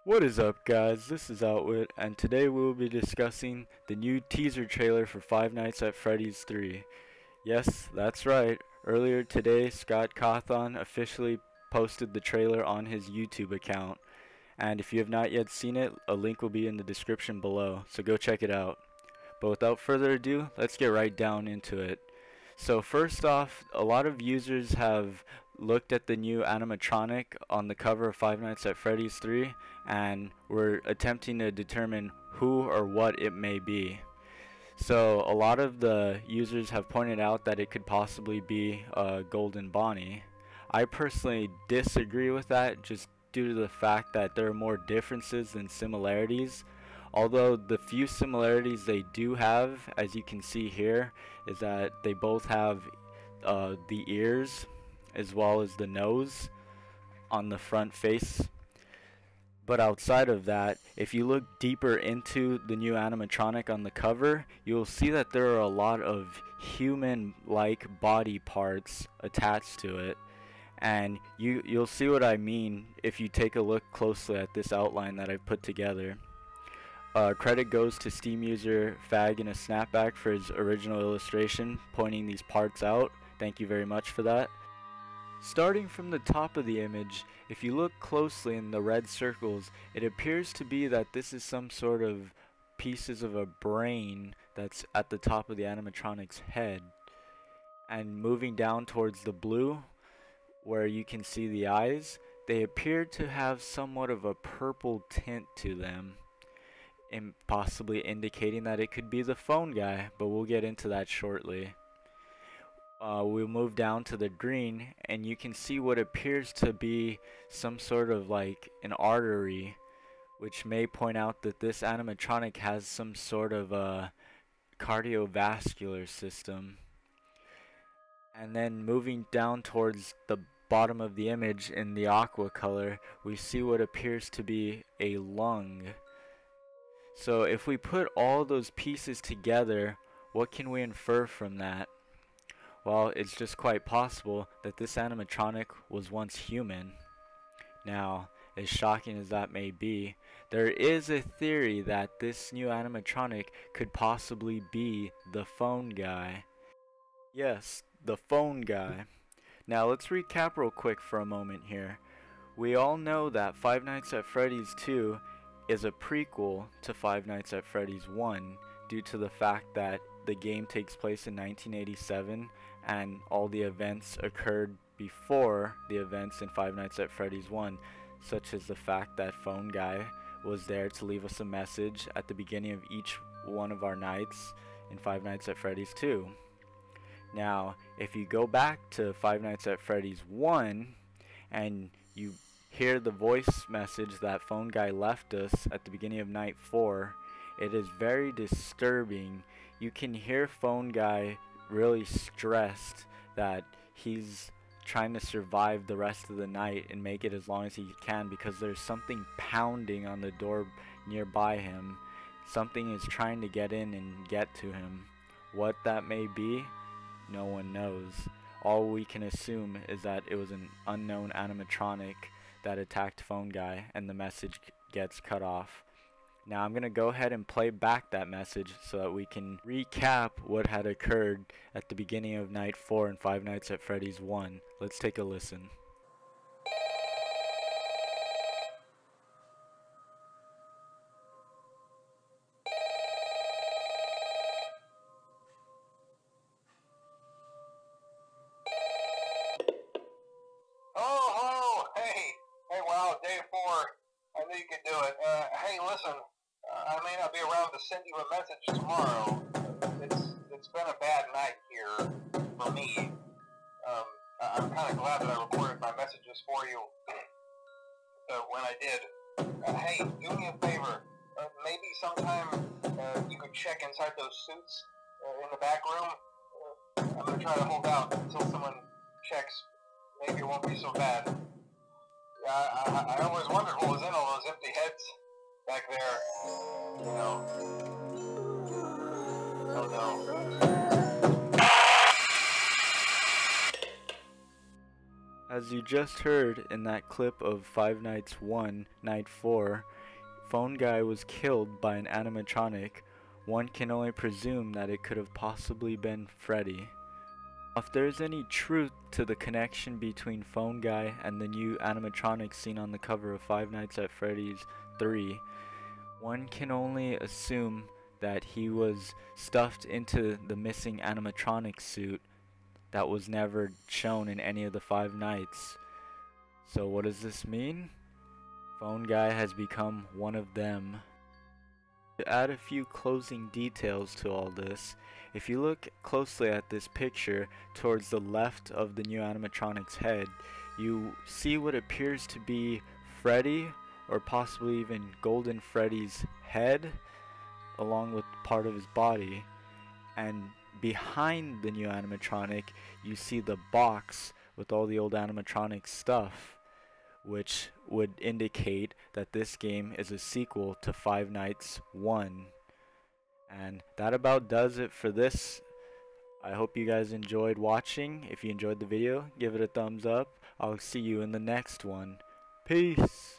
What is up, guys? This is Outwit, and today we will be discussing the new teaser trailer for Five Nights at Freddy's 3. Yes, that's right. Earlier today, Scott Cawthon officially posted the trailer on his YouTube account, and if you have not yet seen it, a link will be in the description below, so go check it out. But without further ado, let's get right down into it. So first off, a lot of users have looked at the new animatronic on the cover of Five Nights at Freddy's 3 and were attempting to determine who or what it may be. So a lot of the users have pointed out that it could possibly be Golden Bonnie. I personally disagree with that just due to the fact that there are more differences than similarities. Although the few similarities they do have, as you can see here, is that they both have the ears as well as the nose on the front face. But outside of that, if you look deeper into the new animatronic on the cover, you will see that there are a lot of human-like body parts attached to it. And you'll see what I mean if you take a look closely at this outline that I've put together. Credit goes to Steam user Fag in a Snapback for his original illustration pointing these parts out. Thank you very much for that. Starting from the top of the image, if you look closely in the red circles, it appears to be that this is some sort of pieces of a brain that's at the top of the animatronic's head. And moving down towards the blue, where you can see the eyes, they appear to have somewhat of a purple tint to them, and possibly indicating that it could be the phone guy, but we'll get into that shortly. We'll move down to the green, and you can see what appears to be some sort of like an artery, which may point out that this animatronic has some sort of a cardiovascular system. And then moving down towards the bottom of the image in the aqua color, we see what appears to be a lung. So if we put all those pieces together, what can we infer from that? Well, it's just quite possible that this animatronic was once human. Now, as shocking as that may be, there is a theory that this new animatronic could possibly be the phone guy. Yes, the phone guy. Now let's recap real quick for a moment here. We all know that Five Nights at Freddy's 2 is a prequel to Five Nights at Freddy's 1 due to the fact that the game takes place in 1987 and all the events occurred before the events in Five Nights at Freddy's 1, such as the fact that phone guy was there to leave us a message at the beginning of each one of our nights in Five Nights at Freddy's 2. Now, if you go back to Five Nights at Freddy's 1 and you hear the voice message that phone guy left us at the beginning of night 4, it is very disturbing. You can hear phone guy really stressed that he's trying to survive the rest of the night and make it as long as he can because there's something pounding on the door nearby him. Something is trying to get in and get to him. What that may be, no one knows. All we can assume is that it was an unknown animatronic that attacked phone guy and the message gets cut off. Now I'm going to go ahead and play back that message so that we can recap what had occurred at the beginning of night 4 in Five Nights at Freddy's 1. Let's take a listen. Oh, hey, wow, day 4. I knew you could do it. Hey, listen, I may not be around to send you a message tomorrow. It's been a bad night here for me. I'm kind of glad that I recorded my messages for you when I did. Hey, do me a favor. Maybe sometime you could check inside those suits in the back room. I'm going to try to hold out until someone checks. Maybe it won't be so bad. I always wondered what was in all those empty heads back there. You know. Oh no. As you just heard in that clip of Five Nights 1, Night 4, Phone Guy was killed by an animatronic, one can only presume that it could have possibly been Freddy. If there's any truth to the connection between Phone Guy and the new animatronic seen on the cover of Five Nights at Freddy's 3, one can only assume that he was stuffed into the missing animatronic suit that was never shown in any of the Five Nights. So what does this mean? Phone Guy has become one of them. To add a few closing details to all this, if you look closely at this picture towards the left of the new animatronic's head, you see what appears to be Freddy, or possibly even Golden Freddy's head, along with part of his body. And behind the new animatronic, you see the box with all the old animatronic stuff, which would indicate that this game is a sequel to Five Nights 1. And that about does it for this. I hope you guys enjoyed watching. If you enjoyed the video, give it a thumbs up. I'll see you in the next one. Peace!